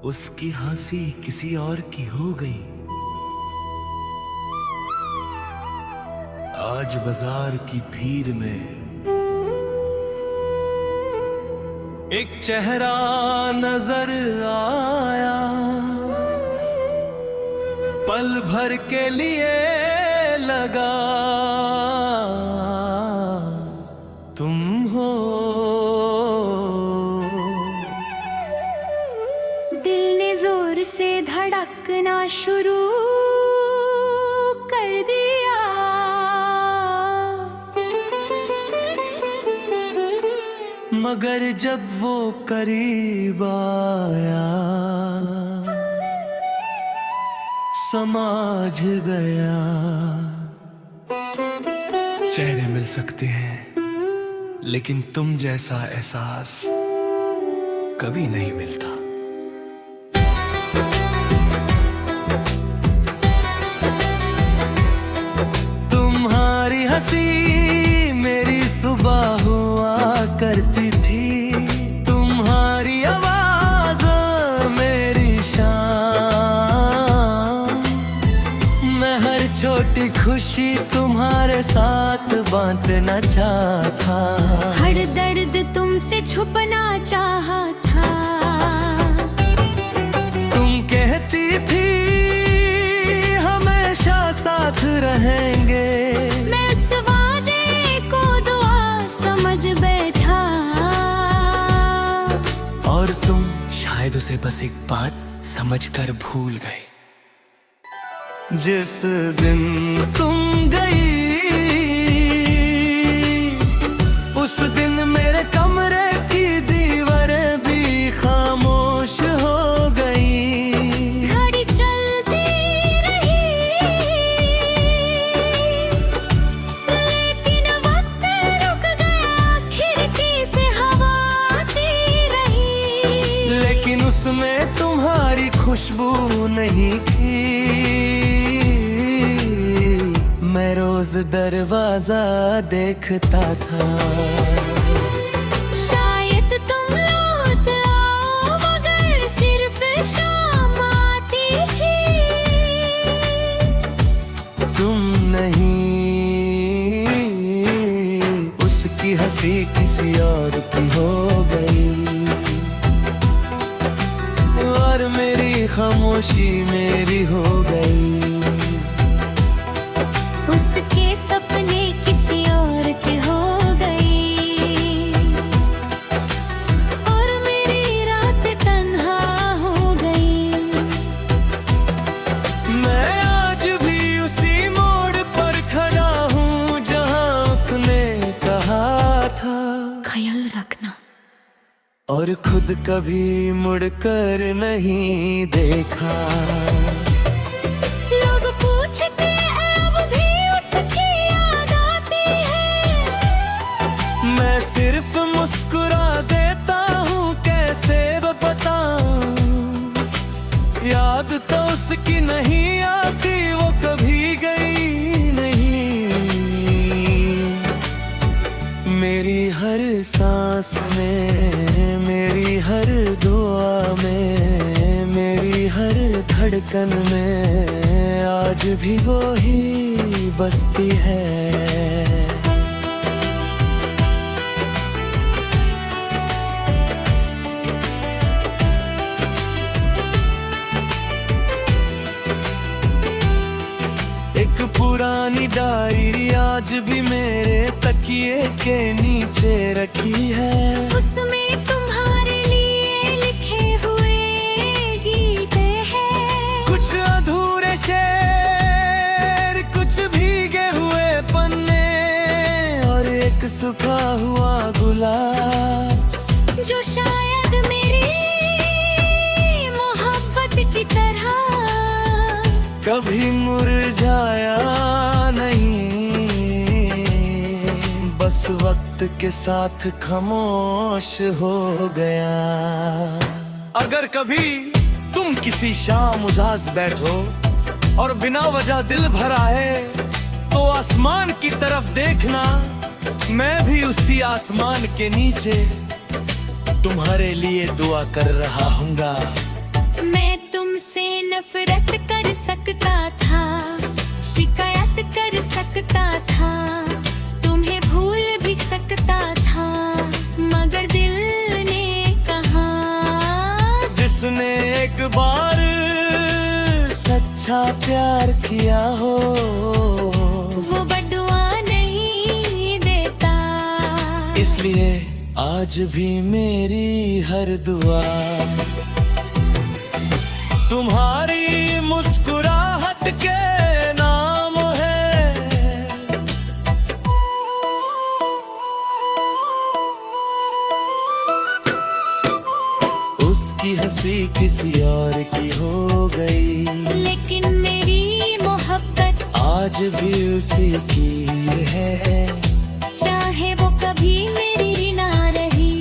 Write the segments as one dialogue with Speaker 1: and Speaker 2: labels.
Speaker 1: उसकी हंसी किसी और की हो गई। आज बाजार की भीड़ में एक चेहरा नजर आया, पल भर के लिए लगा तुम हो।
Speaker 2: दिल ने जोर से धड़कना शुरू कर दिया,
Speaker 1: मगर जब वो करीब आया समझ गया। चेहरे मिल सकते हैं लेकिन तुम जैसा एहसास कभी नहीं मिलता। तुम्हारी हंसी मेरी सुबह हुआ करती थी, तुम्हारी आवाज मेरी शाम। मैं हर छोटी खुशी तुम्हारे साथ बांटना चाहता,
Speaker 2: हर दर्द तुमसे छुपना चाहा था।
Speaker 1: तुम कहती थी हमेशा साथ रहेंगे,
Speaker 2: मैं उस वादे को दुआ समझ बैठा।
Speaker 1: और तुम शायद उसे बस एक बात समझकर भूल गए। जिस दिन तुम गई उस दिन मेरे कमरे की दीवारें भी खामोश हो गई।
Speaker 2: घड़ी चलती रही लेकिन वक्त रुक गया, खिड़की से हवा आती रही
Speaker 1: लेकिन उसमें तुम्हारी खुशबू नहीं थी। मैं रोज दरवाजा देखता था,
Speaker 2: शायद तुम लौट आओ मगर सिर्फ शाम आती थी।
Speaker 1: तुम नहीं, उसकी हंसी किसी और की हो गई और मेरी खामोशी मेरी हो गई।
Speaker 2: उसके सपने किसी और के हो गई और मेरी रात तन्हा हो गई।
Speaker 1: मैं आज भी उसी मोड़ पर खड़ा हूँ जहाँ उसने कहा था
Speaker 2: ख्याल रखना।
Speaker 1: और खुद कभी मुड़कर नहीं देखा।
Speaker 2: लोग पूछते हैं अब भी उसकी याद आती है,
Speaker 1: मैं सिर्फ मुस्कुरा देता हूँ कैसे बताऊं। याद तो उसकी नहीं आती, वो कभी गई नहीं। मेरी हर सांस में, मेरी हर दुआ में, मेरी हर धड़कन में आज भी वो ही बसती है। एक पुरानी डायरी आज भी मेरे तकिए के नीचे रखी है।
Speaker 2: उसमें तुम्हारे लिए लिखे हुए गीत हैं,
Speaker 1: कुछ अधूरे शेर, कुछ भीगे हुए पन्ने और एक सूखा हुआ गुलाब
Speaker 2: जो शायद मेरी मोहब्बत की तरह
Speaker 1: कभी मुरझाया नहीं, बस वक्त के साथ खामोश हो गया। अगर कभी तुम किसी शाम उदास बैठो और बिना वजह दिल भर आए तो आसमान की तरफ देखना, मैं भी उसी आसमान के नीचे तुम्हारे लिए दुआ कर रहा हूँगा।
Speaker 2: मैं तुमसे नफरत कर सकता था, शिकायत कर सकता था, तुम्हें भूल भी सकता था, मगर दिल ने कहा
Speaker 1: जिसने एक बार सच्चा प्यार किया हो
Speaker 2: वो बदुआ नहीं देता।
Speaker 1: इसलिए आज भी मेरी हर दुआ तुम्हारी मुस्कुराहट के नाम है। उसकी हंसी किसी और की हो गई,
Speaker 2: लेकिन मेरी मोहब्बत
Speaker 1: आज भी उसी की है।
Speaker 2: चाहे वो कभी मेरी ना रही,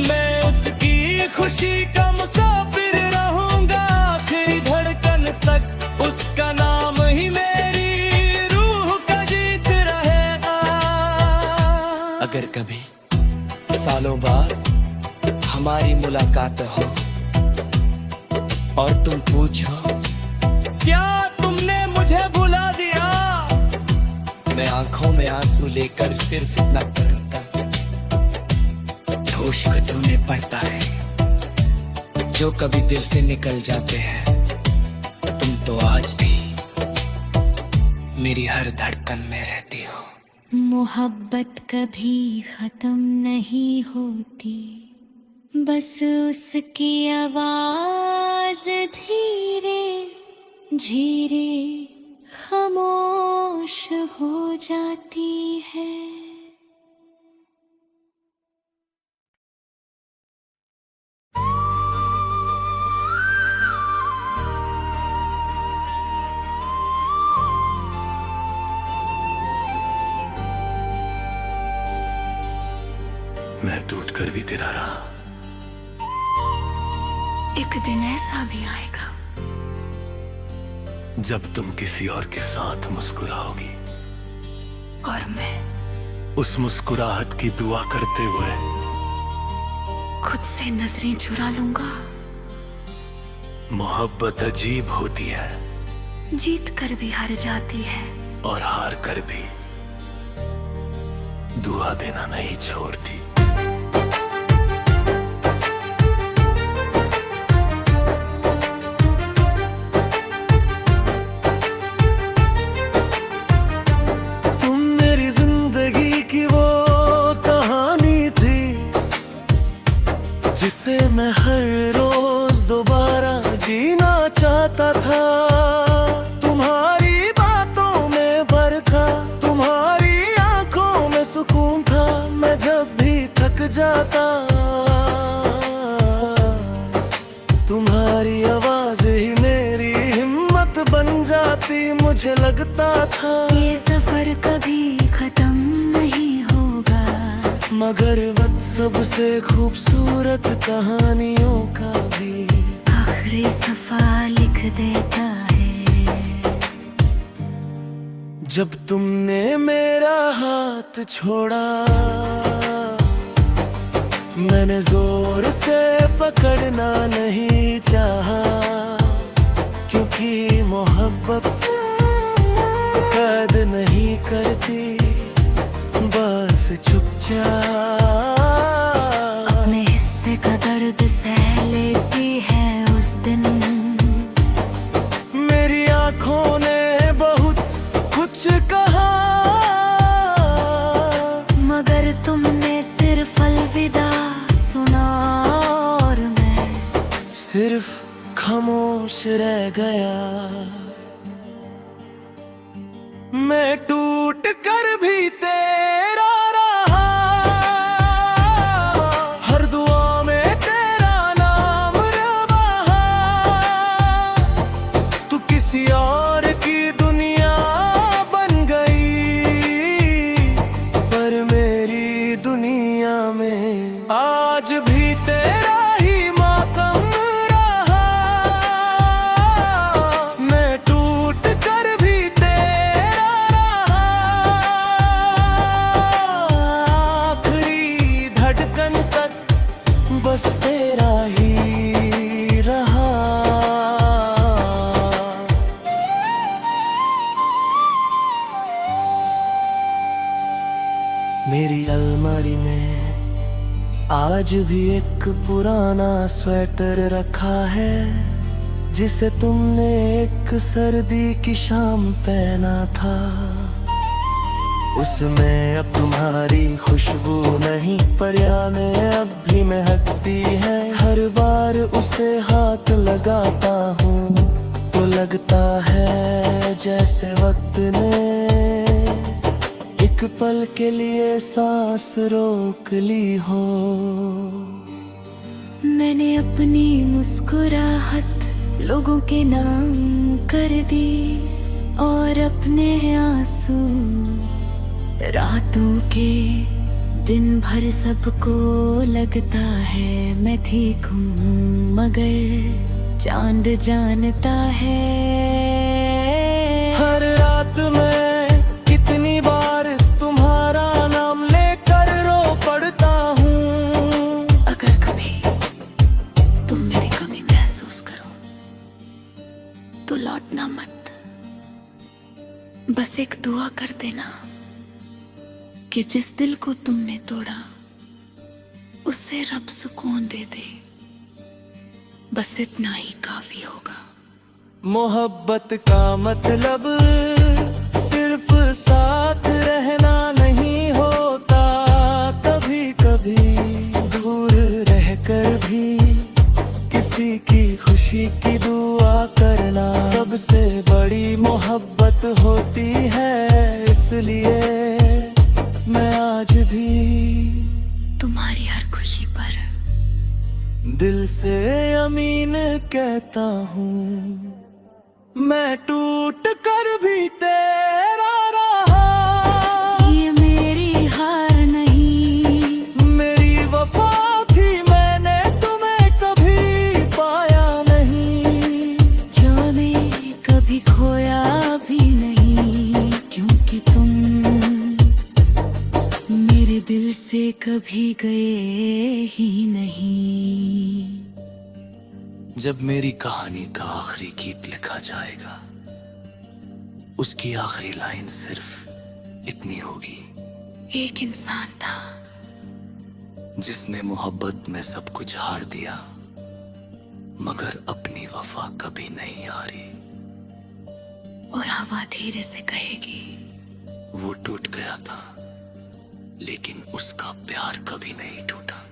Speaker 1: मैं उसकी खुशी का मुसाफिर रहूंगा आखिरी धड़कन तक। उसका नाम ही मेरी रूह का जीत रहेगा। अगर कभी सालों बाद हमारी मुलाकात हो और तुम पूछो क्या तुमने मुझे भुला दिया, मैं आंखों में आंसू लेकर सिर्फ इतना कहूंगा, होश को तूने पड़ता है जो कभी दिल से निकल जाते हैं। तुम तो आज भी मेरी हर धड़कन में रहती हो।
Speaker 2: मोहब्बत कभी खत्म नहीं होती, बस उसकी आवाज धीरे धीरे खामोश हो जाती है।
Speaker 1: मैं टूट कर भी तेरा रहा।
Speaker 2: एक दिन ऐसा भी आएगा
Speaker 1: जब तुम किसी और के साथ मुस्कुराओगी
Speaker 2: और मैं
Speaker 1: उस मुस्कुराहट की दुआ करते हुए
Speaker 2: खुद से नजरें चुरा लूंगा।
Speaker 1: मोहब्बत अजीब होती है,
Speaker 2: जीत कर भी हार जाती है,
Speaker 1: और हार कर भी दुआ देना नहीं छोड़ती। तुम मेरी जिंदगी की वो कहानी थी जिसे मैं हर रोज दोबारा जीना चाहता था। तुम्हारी बातों में बरखा, तुम्हारी आंखों में सुकून था। मैं जब भी थक जाता तुम्हारी आवाज ही मेरी हिम्मत बन जाती। मुझे लगता था
Speaker 2: ये सफर कभी खत्म नहीं होगा,
Speaker 1: मगर वक्त सबसे खूबसूरत कहानियों का भी
Speaker 2: आखिरी सफा लिख देता है।
Speaker 1: जब तुमने मेरा हाथ छोड़ा मैंने जोर से पकड़ना नहीं चाहा, क्योंकि मोहब्बत कैद नहीं करती, बस चुपचाप
Speaker 2: अपने हिस्से का दर्द सह लेती है उस दिन।
Speaker 1: मेरी आंखों ने बहुत कुछ कहा,
Speaker 2: मगर तुमने सिर्फ अलविदा सुना और मैं
Speaker 1: सिर्फ खामोश रह गया। मैं टूट कर भी तेरा रहा, हर दुआ में तेरा नाम रहा। तू किसी और की दुनिया बन गई, पर मेरी दुनिया में आज भी तेरा ही मातम रहा। मैं टूट कर भी तेरा रहा, आज भी एक पुराना स्वेटर रखा है जिसे तुमने एक सर्दी की शाम पहना था। उसमें अब तुम्हारी खुशबू नहीं पर यादें अब भी महकती है। हर बार उसे हाथ लगाता हूँ तो लगता है जैसे वक्त ने एक पल के लिए सांस रोक ली हो।
Speaker 2: मैंने अपनी मुस्कुराहट लोगों के नाम कर दी और अपने आंसू रातों के। दिन भर सबको लगता है मैं ठीक हूँ मगर चांद जानता है।
Speaker 1: हर रात मैं कितनी बार तुम्हारा नाम लेकर रो पड़ता हूँ।
Speaker 2: अगर कभी तुम मेरी कमी महसूस करो तो लौटना मत। बस एक दुआ कर देना कि जिस दिल को तुमने तोड़ा उससे रब सुकून दे दे। बस इतना ही काफी होगा।
Speaker 1: मोहब्बत का मतलब सिर्फ साथ रहना नहीं होता। कभी कभी दूर रहकर भी किसी की खुशी की दुआ करना सबसे बड़ी मोहब्बत होती है। इसलिए मैं आज भी
Speaker 2: तुम्हारी हर खुशी पर
Speaker 1: दिल से अमीन कहता हूँ। मैं टूट कर भी तेरा रहा।
Speaker 2: ये मेरी हार नहीं,
Speaker 1: मेरी वफा थी, मैंने तुम्हें कभी पाया नहीं।
Speaker 2: जो मैं कभी खोया भी नहीं, क्योंकि तुम मेरे दिल से कभी गए ही नहीं।
Speaker 1: जब मेरी कहानी का आखिरी गीत लिखा जाएगा उसकी आखिरी लाइन सिर्फ इतनी होगी।
Speaker 2: एक इंसान था
Speaker 1: जिसने मोहब्बत में सब कुछ हार दिया मगर अपनी वफा कभी नहीं हारी।
Speaker 2: और हवा धीरे से कहेगी
Speaker 1: वो टूट गया था लेकिन उसका प्यार कभी नहीं टूटा।